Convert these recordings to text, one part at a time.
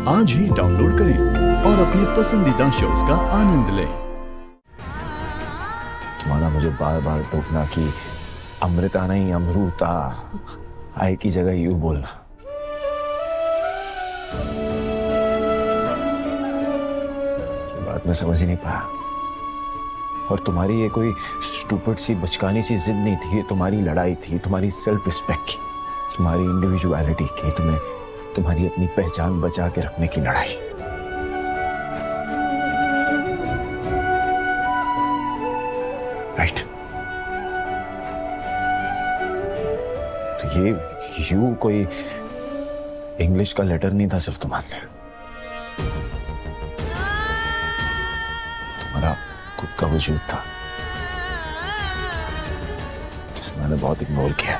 आज ही डाउनलोड करें और अपने पसंदीदा शोज का आनंद लें। तुम्हारा मुझे बार बार टोकना कि अमृता नहीं अमरूता, आय की जगह यू बोलना। ये बात मैं समझ ही नहीं पाया। और तुम्हारी ये कोई स्टूपिड सी बचकानी सी जिद नहीं थी, ये तुम्हारी लड़ाई थी, तुम्हारी सेल्फ रिस्पेक्ट की, तुम्हारी इंडिविजुअलिटी की, तुम्हें तुम्हारी अपनी पहचान बचा के रखने की लड़ाई। राइट। तो ये यू कोई इंग्लिश का लेटर नहीं था सिर्फ तुम्हारे लिए, तुम्हारा खुद का वजूद था जिसे मैंने बहुत इग्नोर किया।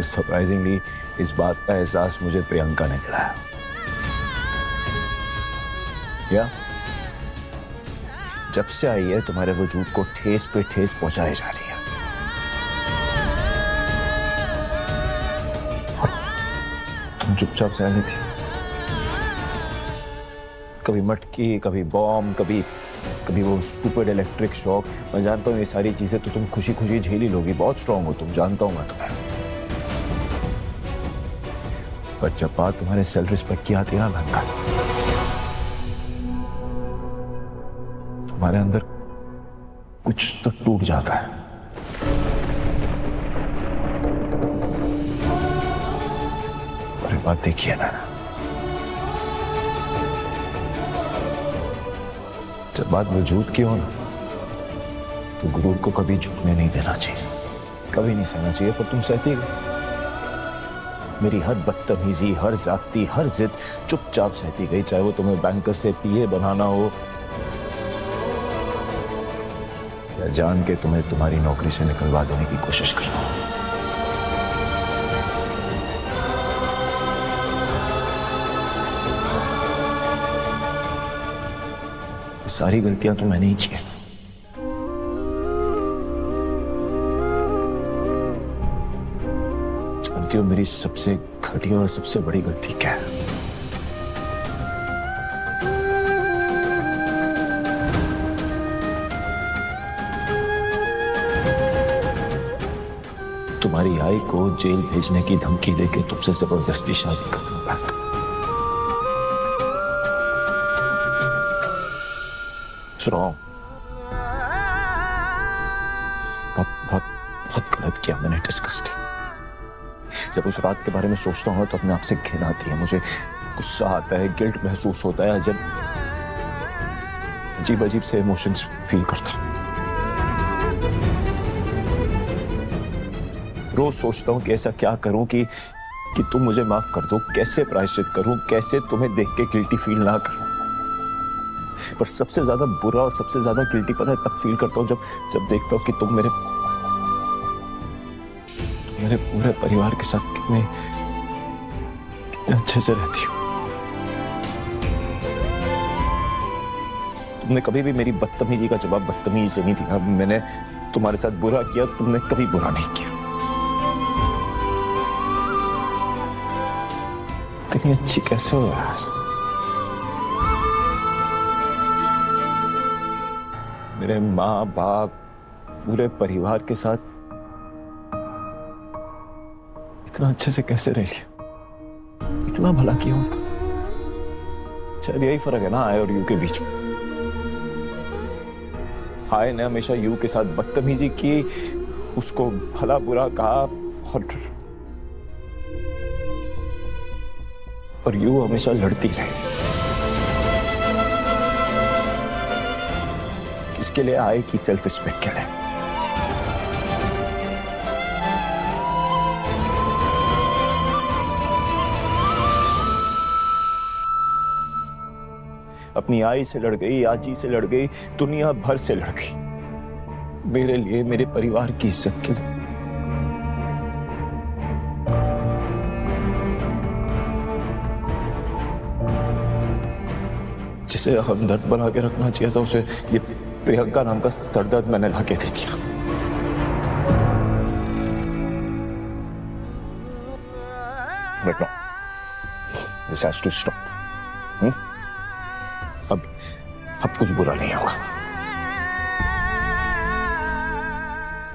सरप्राइजिंगली इस बात का एहसास मुझे प्रियंका ने दिलाया। या जब से आई है तुम्हारे वजूद को ठेस पे ठेस पहुंचाई जा रही है। और तुम चुपचाप सह रही थी, कभी मटकी, कभी बॉम्ब, कभी वो स्टूपिड इलेक्ट्रिक शॉक। मैं जानता हूँ ये सारी चीजें तो तुम खुशी खुशी झेल ही लोगी, बहुत स्ट्रांग हो तुम, जानता हूं मैं तुम्हें। पर जब बात तुम्हारे सेल्फ रिस्पेक्ट की आती है ना भंगा, तुम्हारे अंदर कुछ तो टूट जाता है। और एक बात देखिए ना, जब बात वजूद की हो ना, तो गुरूर को कभी झुकने नहीं देना चाहिए, कभी नहीं सहना चाहिए। पर तुम सहती गई, मेरी हर बदतमीजी, हर जाती, हर जिद चुपचाप सहती गई, चाहे वो तुम्हें बैंकर से पीए बनाना हो या जान के तुम्हें तुम्हारी नौकरी से निकलवा देने की कोशिश करना हो। सारी गलतियां तो मैंने ही की है। जानती हो मेरी सबसे घटिया और सबसे बड़ी गलती क्या है? तुम्हारी आई को जेल भेजने की धमकी देके तुमसे जबरदस्ती शादी करना। रॉन्ग, बहुत बहुत बहुत गलत किया मैंने, डिस्कस्टिंग। जब उस रात के बारे में सोचता हूँ तो अपने आप से घिन आती है, मुझे गुस्सा आता है, गिल्ट महसूस होता है, जब अजीब अजीब से इमोशंस फील करता हूँ। रोज सोचता हूँ कि ऐसा क्या करूं कि तुम मुझे माफ कर दो, कैसे प्रायश्चित करूं, कैसे तुम्हें देख के गिल्टी फील ना करूं। पर सबसे ज्यादा बुरा और सबसे ज्यादा गिल्टी पता है तब फील करता हूँ जब देखता हूँ कि तुम मेरे पूरे परिवार के साथ कितने अच्छे से रहती हो। तुमने कभी भी मेरी बदतमीजी का जवाब बदतमीजी से नहीं दिया। मैंने तुम्हारे साथ बुरा किया, तुमने कभी बुरा नहीं किया। इतनी अच्छी कैसे हो यार? मेरे माँ बाप पूरे परिवार के साथ इतना अच्छे से कैसे रह लिया, इतना भला किया उनका। शायद यही फर्क है ना आय और यू के बीच में। आय ने हमेशा यू के साथ बदतमीजी की, उसको भला बुरा कहा, और यू हमेशा लड़ती रही। किसके लिए? आय की सेल्फ रिस्पेक्ट के लिए। अपनी आई से लड़ गई, आजी से लड़ गई, दुनिया भर से लड़ गई, मेरे लिए, मेरे परिवार की इज्जत के लिए। जिसे हमदर्द बना के रखना चाहिए था, उसे ये प्रियंका नाम का सरदर्द मैंने लाके दे दिया। But no, this has to stop. अब कुछ बुरा नहीं होगा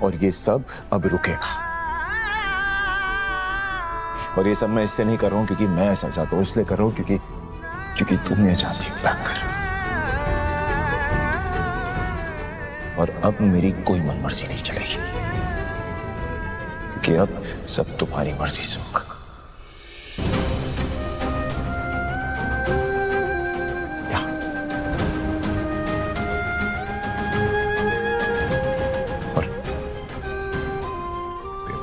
और ये सब अब रुकेगा। और ये सब मैं इससे नहीं कर रहा हूं क्योंकि मैं ऐसा चाहता हूं, इसलिए कर रहा हूं क्योंकि तुम ये चाहती हो बैंकर। और अब मेरी कोई मनमर्जी नहीं चलेगी क्योंकि अब सब तुम्हारी मर्जी से होगा। और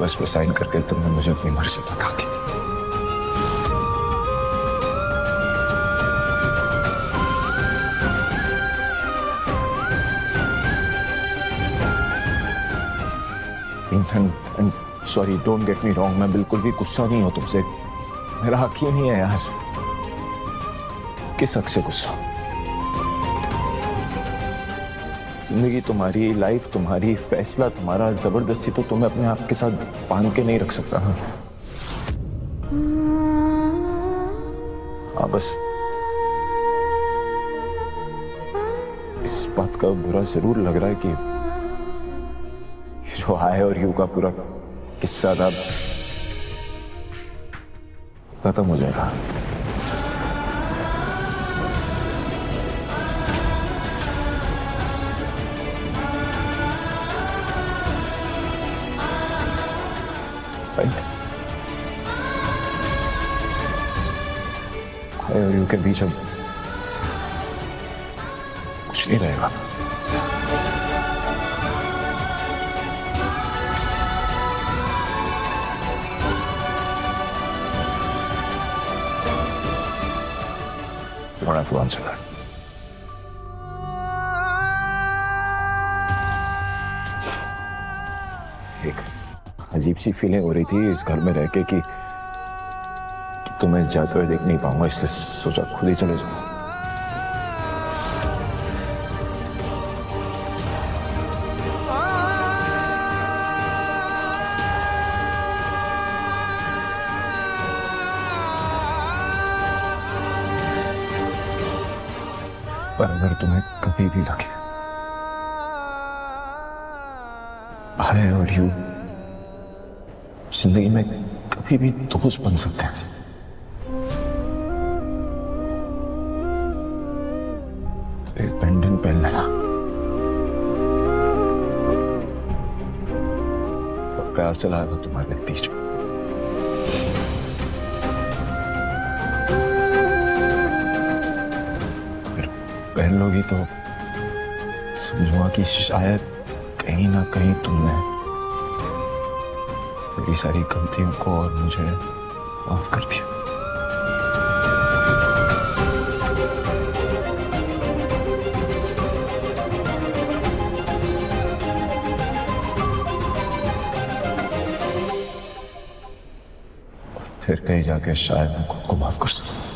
बस पे साइन करके तुमने मुझे अपनी मर्जी बता दी। And sorry, don't get me wrong, मैं बिल्कुल भी गुस्सा नहीं हूं तुमसे। मेरा हक ही नहीं है यार। किस हक से गुस्सा? जिंदगी तुम्हारी, लाइफ तुम्हारी, फैसला तुम्हारा, जबरदस्ती तो तुम्हें अपने आप के साथ बांध के नहीं रख सकता। हाँ बस इस बात का बुरा जरूर लग रहा है कि जो आए और यू का पूरा किस्सा अब खत्म हो जाएगा। आए और यू के बीच अब कुछ नहीं रहेगा। You don't have to answer that. एक अजीब सी फीलिंग हो रही थी इस घर में रह के कि तुम्हें जाते हुए देख नहीं पाऊंगा, इसलिए सोचा खुद ही चले जाऊं। पर अगर तुम्हें कभी भी लगे I और यू जिंदगी में कभी भी दोस्त बन सकते हैं, तो एक पेंडेंट पहन लेना। तो प्यार चलाएगा तुम्हारे बीच में। पहन लोगी तो समझूंगा कि शायद कहीं ना कहीं तुमने मेरी सारी गलतियों को और मुझे माफ कर दिया। फिर कहीं जाके शायद मैं खुद को माफ कर सकूं।